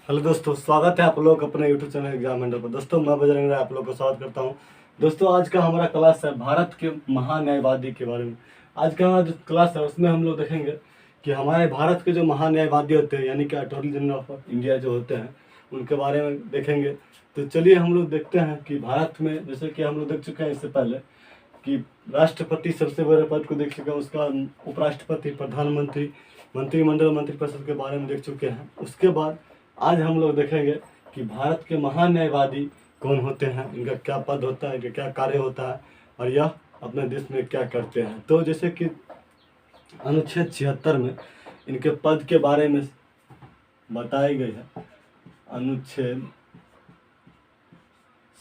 Hello दोस्तों, स्वागत है आप लोग अपने यूट्यूब चैनल एग्जाम मेंटर पर। दोस्तों मैं बजरंग राय आप लोग को स्वागत करता हूं। दोस्तों आज का हमारा क्लास है भारत के महान्यायवादी के बारे में। आज का हमारा जो क्लास है उसमें हम लोग देखेंगे कि हमारे भारत के जो महान्यायवादी होते हैं यानी कि अटॉर्नी जनरल ऑफ इंडिया जो होते हैं उनके बारे में देखेंगे। तो चलिए हम लोग देखते हैं कि भारत में, जैसे कि हम लोग देख चुके हैं इससे पहले कि राष्ट्रपति सबसे बड़े पद को देख चुके हैं, उसका उपराष्ट्रपति, प्रधानमंत्री, मंत्रिमंडल, मंत्रिपरिषद के बारे में देख चुके हैं। उसके बाद आज हम लोग देखेंगे कि भारत के महान न्यायवादी कौन होते हैं, इनका क्या पद होता है, इनका क्या कार्य होता है और यह अपने देश में क्या करते हैं। तो जैसे कि अनुच्छेद 76 में इनके पद के बारे में बताई गई है। अनुच्छेद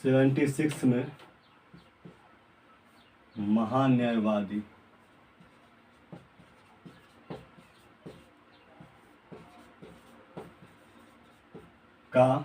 76 में महान न्यायवादी का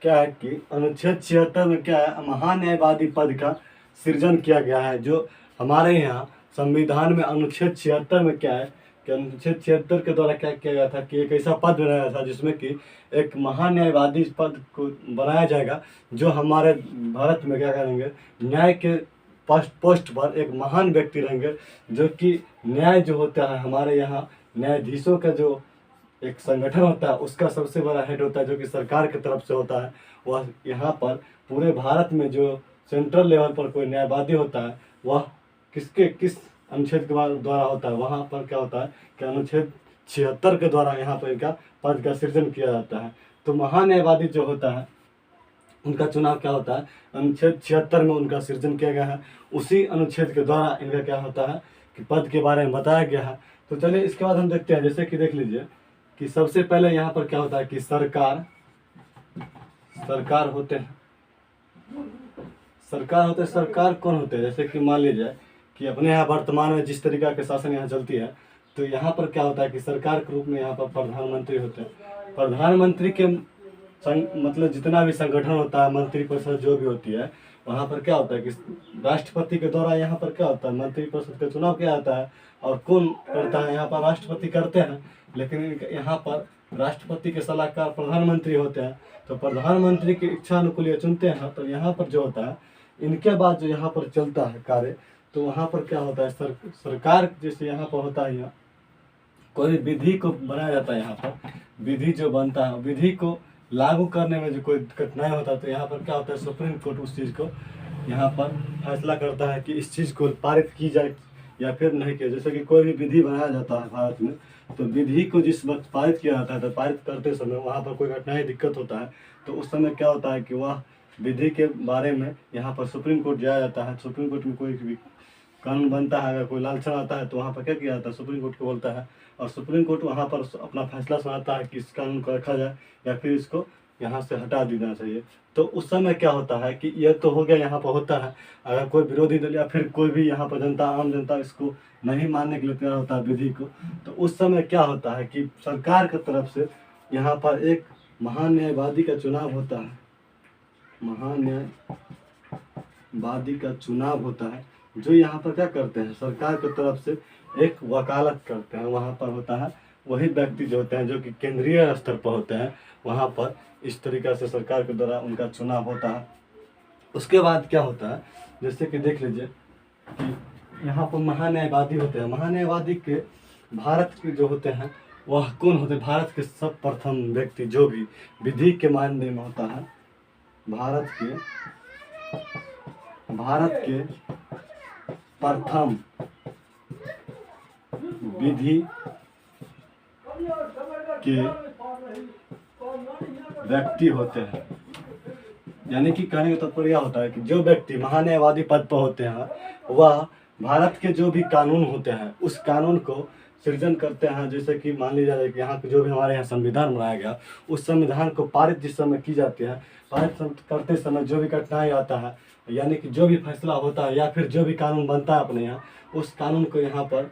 क्या है कि अनुच्छेद 76 में क्या है, महान न्यायवादी पद का सृजन किया गया है। जो हमारे यहाँ संविधान में अनुच्छेद 76 में क्या है कि अनुच्छेद 76 के द्वारा क्या किया गया था कि एक ऐसा पद बनाया था जिसमें कि एक महान न्यायवादी पद को बनाया जाएगा, जो हमारे भारत में क्या करेंगे, न्याय के पोस्ट पर एक महान व्यक्ति रहेंगे, जो कि न्याय जो होता है हमारे यहाँ न्यायाधीशों का जो एक संगठन होता है उसका सबसे बड़ा हेड होता है, जो कि सरकार की तरफ से होता है। वह यहाँ पर पूरे भारत में जो सेंट्रल लेवल पर कोई न्यायवादी होता है वह किस अनुच्छेद के द्वारा होता है, वहाँ पर क्या होता है कि अनुच्छेद 76 के द्वारा यहाँ पर इनका पद का सृजन किया जाता है। तो महान न्यायवादी जो होता है उनका चुनाव क्या होता है, अनुच्छेद 76 में उनका सृजन किया गया है। उसी अनुच्छेद के द्वारा इनका क्या होता है कि पद के बारे में बताया गया है। तो चलिए इसके बाद हम देखते हैं, जैसे कि देख लीजिए कि सबसे पहले यहाँ पर क्या होता है कि सरकार होते हैं। सरकार कौन होते हैं, जैसे कि मान लीजिए कि अपने यहाँ वर्तमान में जिस तरीका के शासन यहाँ चलती है, तो यहाँ पर क्या होता है कि सरकार के रूप में यहाँ पर प्रधानमंत्री होते हैं। प्रधानमंत्री के मतलब जितना भी संगठन होता है, मंत्रिपरिषद जो भी होती है, वहाँ पर क्या होता है कि राष्ट्रपति के द्वारा यहाँ पर क्या होता है, मंत्रिपरिषद का चुनाव किया जाता है। और कौन करता है, यहाँ पर राष्ट्रपति करते हैं, लेकिन यहाँ पर राष्ट्रपति के सलाहकार प्रधानमंत्री होते हैं। तो प्रधानमंत्री की इच्छा अनुकूल ये चुनते हैं। तो यहाँ पर जो होता है, इनके बाद जो यहाँ पर चलता है कार्य, तो वहाँ पर क्या होता है, सरकार जैसे यहाँ पर होता है, यहाँ कोई विधि को बनाया जाता है। यहाँ पर विधि जो बनता है, विधि को लागू करने में जो कोई कठिनाई होता है, तो यहाँ पर क्या होता है, सुप्रीम कोर्ट उस चीज़ को यहाँ पर फैसला करता है कि इस चीज़ को पारित की जाए या फिर नहीं किया। जैसे कि कोई भी विधि बनाया जाता है भारत में, तो विधि को जिस वक्त पारित किया जाता है, तो पारित करते समय वहाँ पर कोई कठिनाई दिक्कत होता है, तो उस समय क्या होता है कि वह विधि के बारे में यहाँ पर सुप्रीम कोर्ट जाया जाता है। सुप्रीम कोर्ट में कोई भी कानून बनता है, अगर कोई लालचन आता है तो वहाँ पर क्या किया जाता है, सुप्रीम कोर्ट को बोलता है, और सुप्रीम कोर्ट वहाँ पर अपना फैसला सुनाता है कि इस कानून को रखा जाए या फिर इसको यहाँ से हटा देना चाहिए। तो उस समय क्या होता है कि यह तो हो गया, यहाँ पर होता है अगर कोई विरोधी दल या फिर कोई भी यहाँ पर जनता, आम जनता इसको नहीं मानने के लिए तैयार होता है विधि को, तो उस समय क्या होता है कि सरकार की तरफ से यहाँ पर एक महान न्यायवादी का चुनाव होता है। महान न्यायवादी का चुनाव होता है, जो यहाँ पर क्या करते हैं, सरकार की तरफ से एक वकालत करते हैं। वहाँ पर होता है वही व्यक्ति जो होते हैं जो कि केंद्रीय स्तर पर होते हैं, वहाँ पर इस तरीक़ा से सरकार के द्वारा उनका चुनाव होता है। उसके बाद क्या होता है, जैसे कि देख लीजिए कि यहाँ पर महान्यायवादी होते हैं। महान्यायवादी के भारत के जो होते हैं वह कौन होते हैं, भारत के सब प्रथम व्यक्ति जो भी विधि के मानने में होता है, भारत के प्रथम विधि के व्यक्ति होते हैं। यानी कि कहने का तात्पर्य यह होता है कि जो व्यक्ति महान्यायवादी पद पर होते हैं वह भारत के जो भी कानून होते हैं उस कानून को सृजन करते हैं। जैसे कि मान लीजिए कि यहाँ पे जो भी हमारे यहाँ संविधान बनाया गया, उस संविधान को पारित जिस समय की जाती है, पारित करते समय जो भी कठिनाई आता है, यानी कि जो भी फैसला होता है या फिर जो भी कानून बनता है अपने यहाँ, उस कानून को यहाँ पर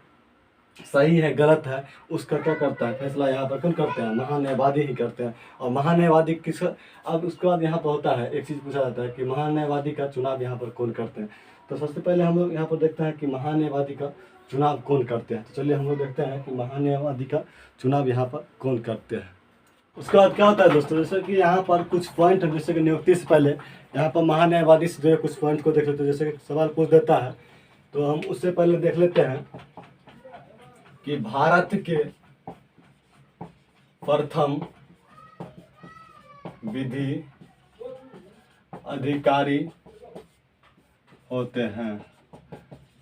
सही है गलत है उसका क्या करता है फैसला यहाँ पर कौन करते हैं, महान्यायवादी ही करते हैं। और महान्यायवादी किस, अब उसके बाद यहाँ पर होता है एक चीज़ पूछा जाता है कि महान्यायवादी का चुनाव यहाँ पर कौन करते हैं। तो सबसे पहले हम लोग यहाँ पर देखते हैं कि महान्यायवादी का चुनाव कौन करते हैं। तो चलिए हम लोग देखते हैं कि महान्यायवादी का चुनाव यहाँ पर कौन करते हैं। उसके बाद क्या होता है दोस्तों, जैसे कि यहाँ पर कुछ पॉइंट, जैसे कि नियुक्ति से पहले यहाँ पर महान्यायवादी से जो है कुछ पॉइंट को देख लेते हैं। जैसे कि सवाल पूछ देता है तो हम उससे पहले देख लेते हैं कि भारत के प्रथम विधि अधिकारी होते हैं।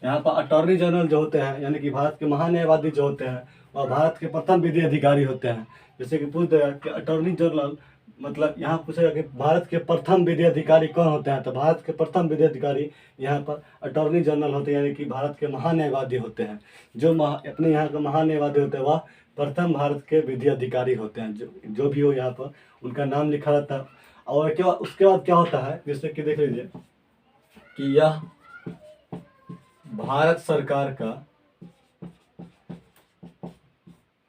यहाँ पर अटॉर्नी जनरल जो होते हैं, यानी कि भारत के महान्यायवादी जो होते हैं, वह भारत के प्रथम विधि अधिकारी होते हैं। जैसे कि पूछ देगा कि अटॉर्नी जनरल, मतलब यहाँ पूछेगा कि भारत के प्रथम विधि अधिकारी कौन होते हैं, तो भारत के प्रथम विधि अधिकारी यहाँ पर अटॉर्नी जनरल होते हैं, यानी कि भारत के महान्यायवादी होते हैं। जो अपने यहाँ के महान्यायवादी होते हैं वह प्रथम भारत के विधि अधिकारी होते हैं। जो भी हो यहाँ पर उनका नाम लिखा रहता है। और उसके बाद क्या होता है, जैसे कि देख लीजिए कि यह भारत सरकार का,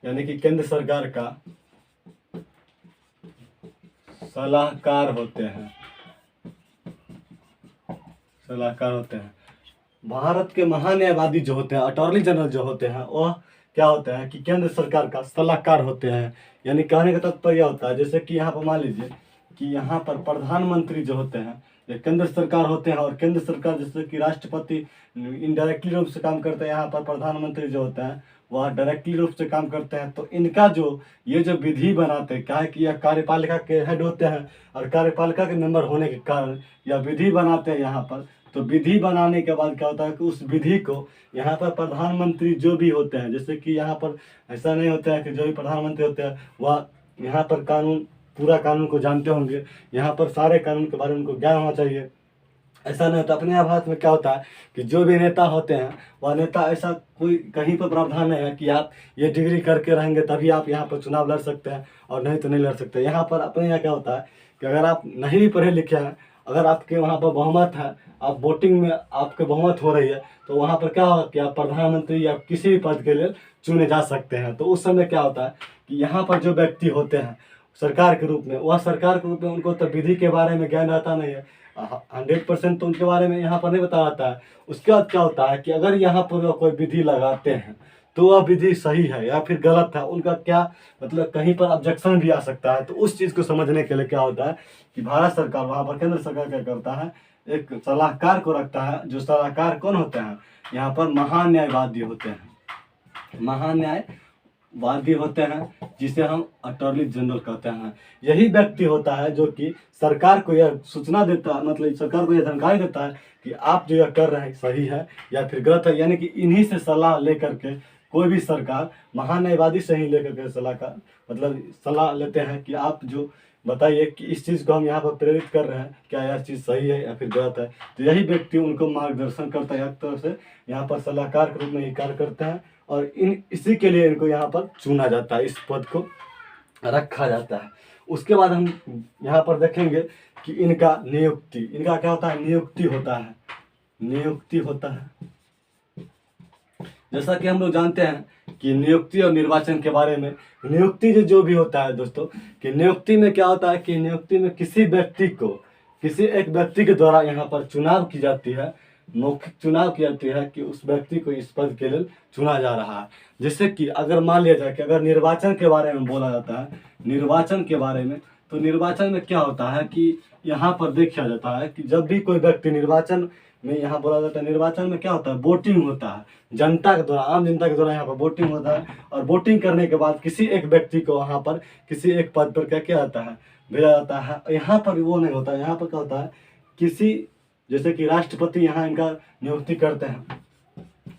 यानी कि केंद्र सरकार का सलाहकार होते हैं। सलाहकार होते हैं। भारत के महान्यायवादी जो होते हैं, अटॉर्नी जनरल जो होते हैं, वह क्या होता है कि केंद्र सरकार का सलाहकार होते हैं। यानी कहने का तात्पर्य होता है, जैसे कि यहाँ पर मान लीजिए कि यहाँ पर प्रधानमंत्री जो होते हैं ये केंद्र सरकार होते हैं, और केंद्र सरकार जैसे कि राष्ट्रपति इनडायरेक्टली रूप से काम करते हैं, यहाँ पर प्रधानमंत्री जो होते हैं वह डायरेक्टली रूप से काम करते हैं। तो इनका जो ये जो विधि बनाते हैं, क्या है कि यह कार्यपालिका के हेड होते हैं, और कार्यपालिका के मेंबर होने के कारण यह विधि बनाते हैं यहाँ पर। तो विधि बनाने के बाद क्या होता है कि उस विधि को यहाँ पर प्रधानमंत्री जो भी होते हैं, जैसे कि यहाँ पर ऐसा नहीं होता है कि जो भी प्रधानमंत्री होते हैं वह यहाँ पर पूरा कानून को जानते होंगे, यहाँ पर सारे कानून के बारे में उनको ज्ञान होना चाहिए। ऐसा नहीं होता। अपने यहाँ भारत में क्या होता है कि जो भी नेता होते हैं वह नेता, ऐसा कोई कहीं पर प्रावधान नहीं है कि आप ये डिग्री करके रहेंगे तभी आप यहाँ पर चुनाव लड़ सकते हैं और नहीं तो नहीं लड़ सकते। यहाँ पर अपने यहाँ क्या होता है कि अगर आप नहीं भी पढ़े लिखे हैं, अगर आपके वहाँ पर बहुमत है, आप वोटिंग में आपके बहुमत हो रही है, तो वहाँ पर क्या होगा कि आप प्रधानमंत्री या किसी भी पद के लिए चुने जा सकते हैं। तो उस समय क्या होता है कि यहाँ पर जो व्यक्ति होते हैं सरकार के रूप में, वह सरकार के रूप में उनको तो विधि के बारे में ज्ञान रहता नहीं है, 100% तो उनके बारे में यहाँ पर नहीं बता रहता है। उसके बाद क्या होता है कि अगर यहाँ पर कोई विधि लगाते हैं तो वह विधि सही है या फिर गलत है, उनका क्या मतलब कहीं पर ऑब्जेक्शन भी आ सकता है। तो उस चीज़ को समझने के लिए क्या होता है कि भारत सरकार, वहाँ पर केंद्र सरकार क्या करता है, एक सलाहकार को रखता है। जो सलाहकार कौन होते हैं, यहाँ पर महान्यायवादी होते हैं। महान्यायवादी होते हैं जिसे हम अटॉर्नी जनरल कहते हैं। यही व्यक्ति होता है जो कि सरकार को यह सूचना देता है, मतलब सरकार को यह जानकारी देता है कि आप जो यह कर रहे हैं सही है या फिर गलत है। यानी कि इन्हीं से सलाह लेकर के कोई भी सरकार महान्यायवादी से ही लेकर के सलाह लेते हैं कि आप जो बताइए कि इस चीज़ को हम यहाँ पर प्रेरित कर रहे हैं, क्या यह चीज़ सही है या फिर गलत है। तो यही व्यक्ति उनको मार्गदर्शन करता है, एक तरह से यहाँ पर सलाहकार के रूप में ही कार्य करते हैं। और इसी के लिए इनको यहाँ पर चुना जाता है, इस पद को रखा जाता है। उसके बाद हम यहाँ पर देखेंगे कि इनका इनका क्या होता है, नियुक्ति होता है। जैसा कि हम लोग जानते हैं कि नियुक्ति और निर्वाचन के बारे में, नियुक्ति जो भी होता है दोस्तों, कि नियुक्ति में क्या होता है कि नियुक्ति में किसी एक व्यक्ति के द्वारा यहाँ पर चुनाव की जाती है, मौखिक चुनाव की जाती है कि उस व्यक्ति को इस पद के लिए चुना जा रहा है। जैसे कि अगर मान लिया जाए कि अगर निर्वाचन के बारे में बोला जाता है, निर्वाचन के बारे में, तो निर्वाचन में क्या होता है कि यहाँ पर देखा जाता है कि जब भी कोई व्यक्ति निर्वाचन में, यहाँ बोला जाता है निर्वाचन में क्या होता है, वोटिंग होता है। जनता के द्वारा, आम जनता के द्वारा यहाँ पर वोटिंग होता है, और वोटिंग करने के बाद किसी एक व्यक्ति को वहाँ पर किसी एक पद पर क्या किया जाता है, भेजा जाता है। यहाँ पर वो नहीं होता, यहाँ पर क्या होता है जैसे कि राष्ट्रपति यहाँ इनका नियुक्ति करते हैं।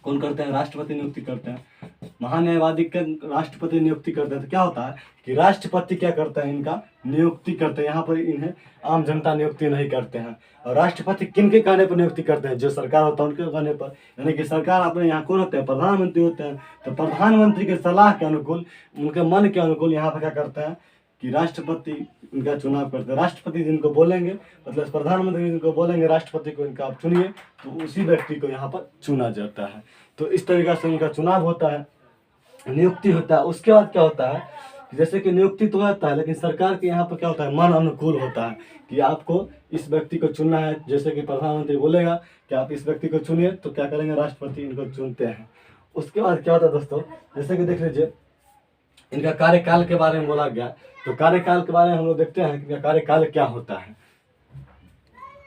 कौन करते हैं, राष्ट्रपति नियुक्ति करते हैं। महान्यायवादी के राष्ट्रपति नियुक्ति करते हैं। तो क्या होता है कि राष्ट्रपति क्या करते हैं, इनका नियुक्ति करते हैं। यहाँ पर इन्हें आम जनता नियुक्ति नहीं करते हैं। और राष्ट्रपति किन के कहने पर नियुक्ति करते हैं, जो सरकार होता है उनके कहने पर। यानी कि सरकार अपने यहाँ कौन होते हैं, प्रधानमंत्री होते हैं। तो प्रधानमंत्री के सलाह के अनुकूल, उनके मन के अनुकूल यहाँ पर क्या करते हैं कि राष्ट्रपति इनका चुनाव करते हैं। राष्ट्रपति जिनको बोलेंगे, मतलब प्रधानमंत्री जिनको बोलेंगे राष्ट्रपति को इनका आप चुनिए, तो उसी व्यक्ति को यहाँ पर चुना जाता है। तो इस तरीक़ा से इनका चुनाव होता है, नियुक्ति होता है। उसके बाद क्या होता है, जैसे कि नियुक्ति तो होता है, लेकिन सरकार के यहाँ पर क्या होता है, मन अनुकूल होता है कि आपको इस व्यक्ति को चुनना है। जैसे कि प्रधानमंत्री बोलेगा कि आप इस व्यक्ति को चुनिए, तो क्या करेंगे, राष्ट्रपति इनको चुनते हैं। उसके बाद क्या होता है दोस्तों, जैसे कि देख लीजिए इनका कार्यकाल के बारे में बोला गया। तो कार्यकाल के बारे में हम लोग देखते हैं कि इनका कार्यकाल क्या होता है।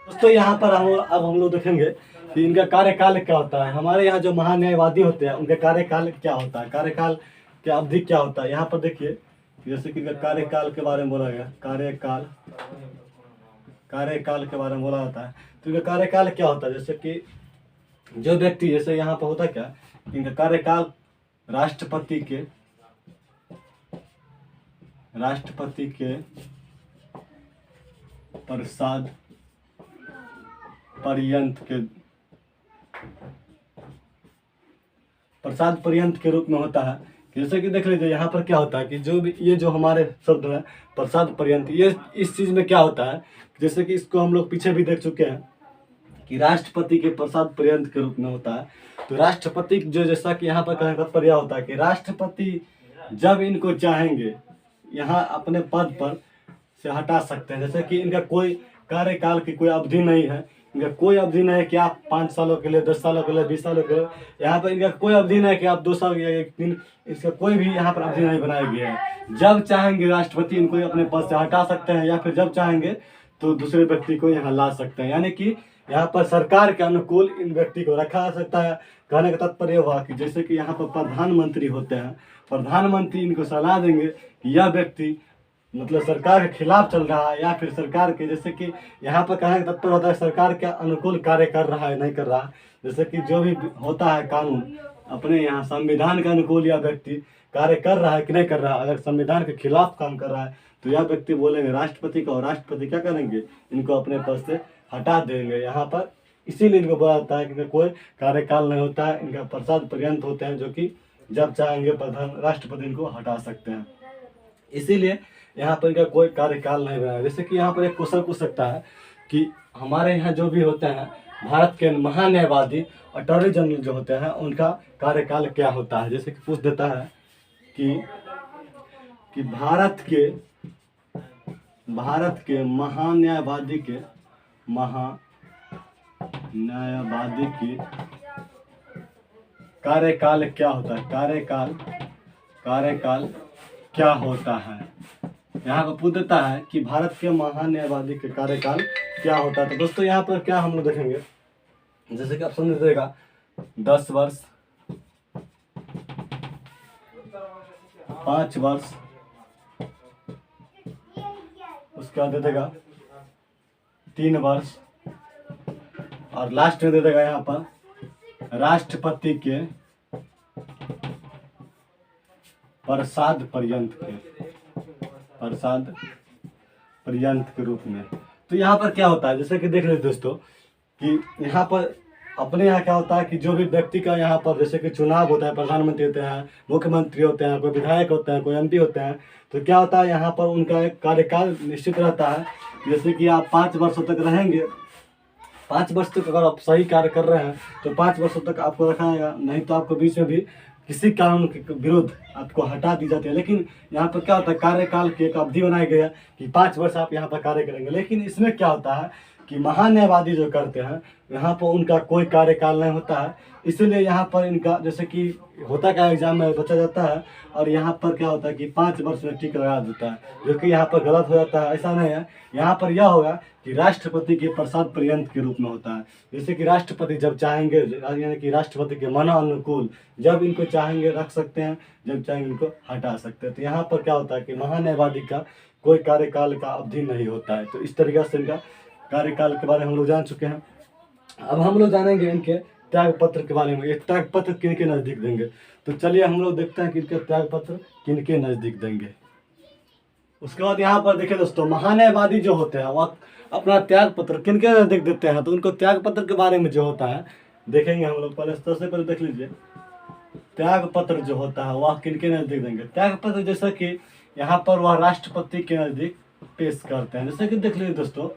दोस्तों यहाँ पर हम लोग देखेंगे कि इनका कार्यकाल क्या होता है। हमारे यहाँ जो महान्यायवादी होते हैं उनका कार्यकाल क्या होता है, कार्यकाल की अवधि क्या होता है। यहाँ पर देखिए जैसे कि इनका कार्यकाल के बारे में बोला गया, कार्यकाल के बारे में बोला जाता है। तो इनका कार्यकाल क्या होता है, जैसे कि जो व्यक्ति, जैसे यहाँ पर होता क्या, इनका कार्यकाल राष्ट्रपति के प्रसाद पर्यंत के रूप में होता है। जैसे कि देख लीजिए यहाँ पर क्या होता है कि जो भी ये जो हमारे शब्द है प्रसाद पर्यंत, ये इस चीज़ में क्या होता है, जैसे कि इसको हम लोग पीछे भी देख चुके हैं कि राष्ट्रपति के प्रसाद पर्यंत के रूप में होता है। तो राष्ट्रपति जो, जैसा कि यहाँ पर कहने का तात्पर्य होता है कि राष्ट्रपति जब इनको चाहेंगे यहाँ अपने पद पर से हटा सकते हैं। जैसे कि इनका कोई कार्यकाल की कोई अवधि नहीं है, इनका कोई अवधि नहीं है कि आप 5 सालों के लिए, 10 सालों के लिए, 20 सालों के लिए, यहाँ पर इनका कोई अवधि नहीं है कि आप 2 साल या 1 दिन, इसका कोई भी यहाँ पर अवधि नहीं बनाया गया है। जब चाहेंगे राष्ट्रपति इनको अपने पद से हटा सकते हैं या फिर जब चाहेंगे तो दूसरे व्यक्ति को यहाँ ला सकते हैं। यानी कि यहाँ पर सरकार के अनुकूल इन व्यक्ति को रखा जा सकता है। कहने का तात्पर्य हुआ कि जैसे कि यहाँ पर प्रधानमंत्री होते हैं, प्रधानमंत्री इनको सलाह देंगे कि यह व्यक्ति मतलब सरकार के खिलाफ चल रहा है या फिर सरकार के, जैसे कि यहाँ पर कहने का तात्पर्य होता है सरकार के अनुकूल कार्य कर रहा है नहीं कर रहा। जैसे कि जो भी होता है कानून अपने यहाँ संविधान के अनुकूल यह व्यक्ति कार्य कर रहा है कि नहीं कर रहा। अगर संविधान के खिलाफ काम कर रहा है तो यह व्यक्ति बोलेंगे राष्ट्रपति को, और राष्ट्रपति क्या करेंगे, इनको अपने पद से हटा देंगे यहाँ पर। इसीलिए इनको बोला जाता है कि इनका कोई कार्यकाल नहीं होता है, इनका प्रसाद पर्यंत होते हैं, जो कि जब चाहेंगे राष्ट्रपति इनको हटा सकते हैं। इसीलिए यहाँ पर इनका कोई कार्यकाल नहीं बना। जैसे कि यहाँ पर एक क्वेश्चन पूछ सकता है कि हमारे यहाँ जो भी होते हैं भारत के महान्यायवादी अटॉर्नी जनरल जो होते हैं उनका कार्यकाल क्या होता है। जैसे कि पूछ देता है कि भारत के महान्यायवादी की कार्यकाल क्या होता है, कार्यकाल क्या होता है। यहाँ पर पूछ देता है कि भारत के महान्यायवादी के कार्यकाल क्या होता है। तो दोस्तों यहाँ पर क्या हम लोग देखेंगे, जैसे कि ऑप्शन दे देगा 10 वर्ष, 5 वर्ष, उसके बाद दे देगा 3 वर्ष, और लास्ट में दे देगा यहाँ पर राष्ट्रपति के प्रसाद पर्यंत के रूप में। तो यहाँ पर क्या होता है, जैसे कि देख लीजिए दोस्तों कि यहाँ पर अपने यहाँ क्या होता है कि जो भी व्यक्ति का यहाँ पर जैसे कि चुनाव होता है, प्रधानमंत्री होते हैं, मुख्यमंत्री होते हैं, कोई विधायक होते हैं, कोई एमपी होते हैं, तो क्या होता है यहाँ पर उनका एक कार्यकाल निश्चित रहता है। जैसे कि आप 5 वर्षों तक रहेंगे, 5 वर्ष तक अगर आप सही कार्य कर रहे हैं तो 5 वर्षों तक आपको रखा जाएगा, नहीं तो आपको बीच में भी किसी कानून के विरुद्ध आपको हटा दी जाती है। लेकिन यहाँ पर क्या होता है, कार्यकाल की एक अवधि बनाई गई है कि 5 वर्ष आप यहाँ पर कार्य करेंगे। लेकिन इसमें क्या होता है कि महान्यायवादी जो करते हैं यहाँ पर उनका कोई कार्यकाल नहीं होता है। इसीलिए यहाँ पर इनका जैसे कि होता क्या एग्जाम में बचा जाता है और यहाँ पर क्या होता है कि 5 वर्ष में टिक लगा देता है, जो कि यहाँ पर गलत हो जाता है। ऐसा नहीं है, यहाँ पर यह होगा कि राष्ट्रपति के प्रसाद पर्यंत के रूप में होता है। जैसे कि राष्ट्रपति जब चाहेंगे, यानी कि राष्ट्रपति के मन अनुकूल जब इनको चाहेंगे रख सकते हैं, जब चाहेंगे इनको हटा सकते हैं। तो यहाँ पर क्या होता है कि महान्यायवादी का कोई कार्यकाल का अवधि नहीं होता है। तो इस तरीके से इनका कार्यकाल के बारे में हम लोग जान चुके हैं। अब हम लोग जानेंगे इनके त्याग पत्र के बारे में। ये त्याग पत्र किन के नज़दीक देंगे, तो चलिए हम लोग देखते हैं कि इनके त्याग पत्र किन के नज़दीक देंगे। उसके बाद यहाँ पर देखिए दोस्तों, महान्यायवादी जो होते हैं वह अपना त्याग पत्र किन के नज़दीक देते हैं। तो उनको त्याग पत्र के बारे में जो होता है देखेंगे हम लोग। पहले सबसे पहले देख लीजिए त्याग पत्र जो होता है वह किन के नज़दीक देंगे। त्याग पत्र जैसा कि यहाँ पर वह राष्ट्रपति के नज़दीक पेश करते हैं। जैसे कि देख लीजिए दोस्तों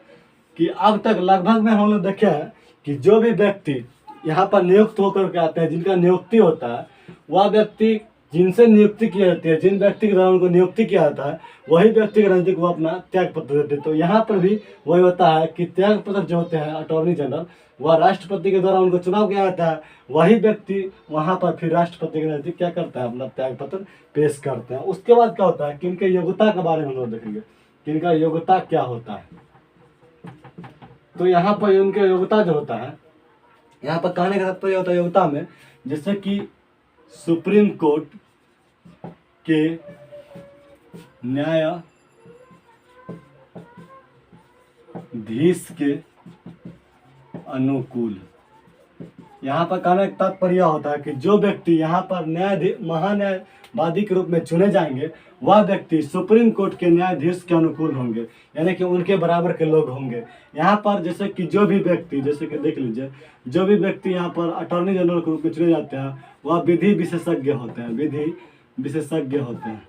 कि अब तक लगभग में हम लोग देखे हैं कि जो भी व्यक्ति यहाँ पर नियुक्त होकर के आते हैं, जिनका नियुक्ति होता है, वह व्यक्ति जिनसे नियुक्ति की जाती है, जिन व्यक्ति के द्वारा उनको नियुक्ति किया जाता है, वही व्यक्ति के नज़दीक वो अपना त्याग पत्र देते हैं। तो यहाँ पर भी वही होता है कि त्याग पत्र जो होते हैं अटॉर्नी जनरल वह राष्ट्रपति के द्वारा उनको चुनाव किया जाता है, वही व्यक्ति वहाँ पर फिर राष्ट्रपति के नज़दीक क्या करता है, अपना त्याग पत्र पेश करते हैं। उसके बाद क्या होता है कि इनके योग्यता के बारे में हम लोग देखेंगे कि इनका योग्यता क्या होता है। तो यहाँ पर उनके योग्यता जो होता है, यहाँ पर कहने का तात्पर्य होता है योग्यता में, जैसे कि सुप्रीम कोर्ट के न्यायाधीश के अनुकूल। यहाँ पर कहने का तात्पर्य होता है कि जो व्यक्ति यहाँ पर महान्यायवादी के रूप में चुने जाएंगे, वह व्यक्ति सुप्रीम कोर्ट के न्यायाधीश के अनुकूल होंगे, यानी कि उनके बराबर के लोग होंगे। यहाँ पर जैसे कि जो भी व्यक्ति, जैसे कि देख लीजिए, जो भी व्यक्ति यहाँ पर अटॉर्नी जनरल के रूप में चुने जाते हैं, वह विधि विशेषज्ञ होते हैं, विधि विशेषज्ञ होते हैं।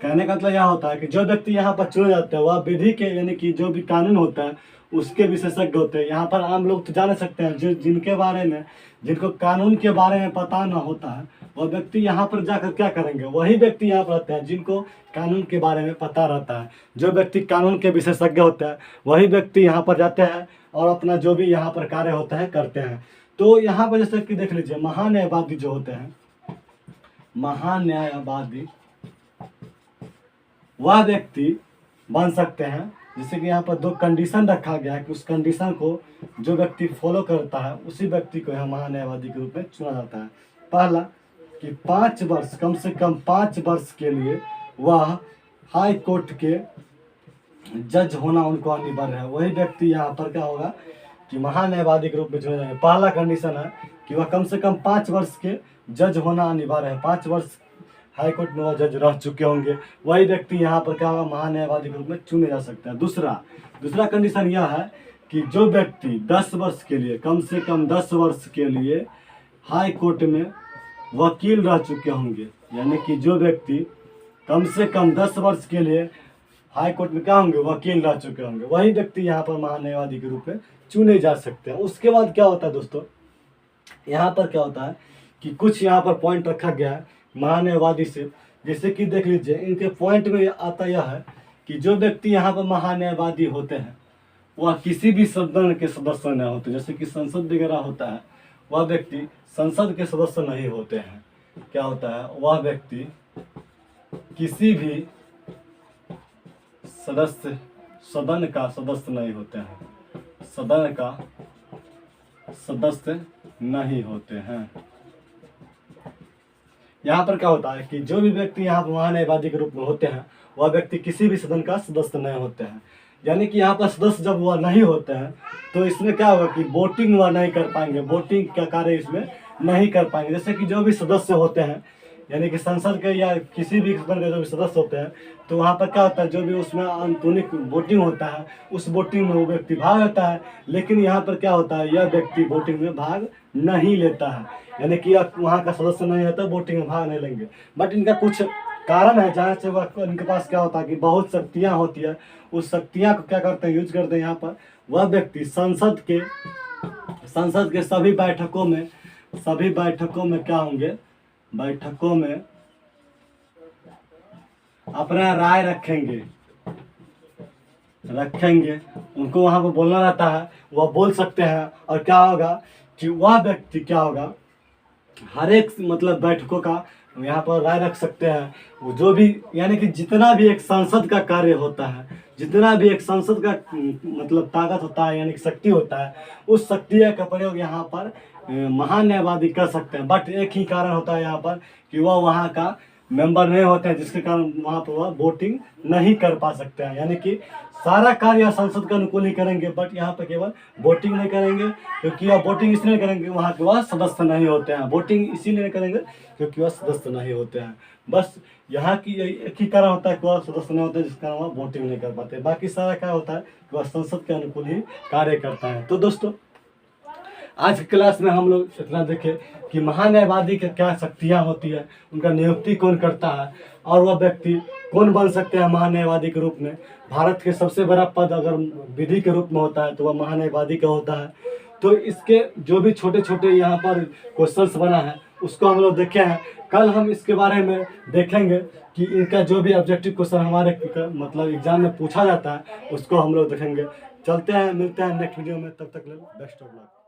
कहने का मतलब यह होता है कि जो व्यक्ति यहाँ पर चुने जाते हैं वह विधि के, यानी कि जो भी कानून होता है उसके विशेषज्ञ होते हैं। यहाँ पर आम लोग तो जान सकते हैं, जो जिनके बारे में, जिनको कानून के बारे में पता ना होता है, वह व्यक्ति यहाँ पर जाकर क्या करेंगे, वही व्यक्ति यहाँ पर रहते हैं जिनको कानून के बारे में पता रहता है। जो व्यक्ति कानून के विशेषज्ञ होते हैं वही व्यक्ति यहाँ पर जाते हैं और अपना जो भी यहाँ पर कार्य होता है करते हैं। तो यहाँ पर जैसे कि देख लीजिए, महान्यायवादी जो होते हैं, महान्यायवादी वह व्यक्ति बन सकते हैं, जैसे कि यहाँ पर 2 कंडीशन रखा गया है कि उस कंडीशन को जो व्यक्ति फॉलो करता है उसी व्यक्ति को यहाँ महान्यायवादी के रूप में चुना जाता है। पहला कि 5 वर्ष, कम से कम 5 वर्ष के लिए वह हाई कोर्ट के जज होना उनको अनिवार्य है। वही व्यक्ति यहाँ पर क्या होगा कि महान्यायवादी के रूप में चुने जाएंगे। पहला कंडीशन है कि वह कम से कम 5 वर्ष के जज होना अनिवार्य है, 5 वर्ष हाई कोर्ट में वह जज रह चुके होंगे, वही व्यक्ति यहाँ पर क्या होगा, महान्यायवादी के रूप में चुने जा सकता है। दूसरा कंडीशन यह है कि जो व्यक्ति 10 वर्ष के लिए, कम से कम 10 वर्ष के लिए हाई कोर्ट में वकील रह चुके होंगे, यानी कि जो व्यक्ति कम से कम 10 वर्ष के लिए हाई कोर्ट में क्या होंगे, वकील रह चुके होंगे, वही व्यक्ति यहाँ पर महान्यायवादी के रूप में चुने जा सकते हैं। उसके बाद क्या होता है दोस्तों, यहाँ पर क्या होता है कि कुछ यहाँ पर पॉइंट रखा गया है महान्यायवादी से, जैसे कि देख लीजिए, इनके पॉइंट में आता यह है कि जो व्यक्ति यहाँ पर महान्यायवादी होते हैं वह किसी भी सदन के सदस्य नहीं होते, जैसे कि संसद वगैरह होता है, वह व्यक्ति संसद के सदस्य नहीं होते हैं। क्या होता है, वह व्यक्ति किसी भी सदन का सदस्य नहीं होते हैं, सदन का सदस्य नहीं होते हैं। यहाँ पर क्या होता है कि जो भी व्यक्ति यहाँ पर महान्यायवादी के रूप में होते हैं वह व्यक्ति किसी भी सदन का सदस्य नहीं होते हैं, यानी कि यहाँ पर सदस्य जब वह नहीं होते हैं तो इसमें क्या होगा कि वोटिंग वह नहीं कर पाएंगे, वोटिंग का कार्य इसमें नहीं कर पाएंगे। जैसे कि जो भी सदस्य होते हैं, यानी कि संसद के या किसी भी सदन के जो भी सदस्य होते हैं, तो वहाँ पर क्या होता है, जो भी उसमें आंतरिक वोटिंग होता है उस वोटिंग में वो व्यक्ति भाग लेता है, लेकिन यहाँ पर क्या होता है, यह व्यक्ति वोटिंग में भाग नहीं लेता है, यानी कि वहाँ का सदस्य नहीं रहता, वोटिंग में भाग नहीं लेंगे। बट इनका कुछ कारण है जहाँ से वह, इनके पास क्या होता है कि बहुत शक्तियाँ होती है, उस शक्तियाँ को क्या करते हैं, यूज करते हैं। यहाँ पर वह व्यक्ति संसद के सभी बैठकों में क्या होंगे, बैठकों में अपना राय रखेंगे, उनको वहाँ पर बोलना रहता है, वह बोल सकते हैं। और क्या होगा कि वह व्यक्ति क्या होगा, हर एक मतलब बैठकों का यहाँ पर राय रख सकते हैं। वो जो भी, यानी कि जितना भी एक संसद का कार्य होता है, जितना भी एक संसद का मतलब ताकत होता है, यानी कि शक्ति होता है, उस शक्ति का प्रयोग यहाँ पर महान्यायवादी कर सकते हैं। बट एक ही कारण होता है यहाँ पर कि वह वहाँ का मेंबर नहीं होते हैं, जिसके कारण वहाँ पर वह वोटिंग नहीं कर पा सकते हैं। यानी कि सारा कार्य संसद के अनुकूल ही करेंगे, बट यहाँ पर केवल वोटिंग नहीं करेंगे, क्योंकि वह वोटिंग इसलिए करेंगे वहाँ के वह सदस्य नहीं होते हैं। वोटिंग इसीलिए करेंगे क्योंकि वह सदस्य नहीं होते हैं। बस यहाँ की एक ही कारण होता है कि वह सदस्य नहीं होते, जिस कारण वह वोटिंग नहीं कर पाते। बाकी सारा क्या होता है कि वह संसद के अनुकूल ही कार्य करता है। तो दोस्तों, आज की क्लास में हम लोग इतना देखे कि महान्यायवादी की क्या शक्तियाँ होती है, उनका नियुक्ति कौन करता है, और वह व्यक्ति कौन बन सकते हैं महान्यायवादी के रूप में। भारत के सबसे बड़ा पद अगर विधि के रूप में होता है तो वह महान्यायवादी का होता है। तो इसके जो भी छोटे छोटे यहाँ पर क्वेश्चंस बना है उसको हम लोग देखे हैं। कल हम इसके बारे में देखेंगे कि इनका जो भी ऑब्जेक्टिव क्वेश्चन हमारे मतलब एग्जाम में पूछा जाता है उसको हम लोग देखेंगे। चलते हैं, मिलते हैं नेक्स्ट वीडियो में, तब तक बेस्ट ऑफ लक।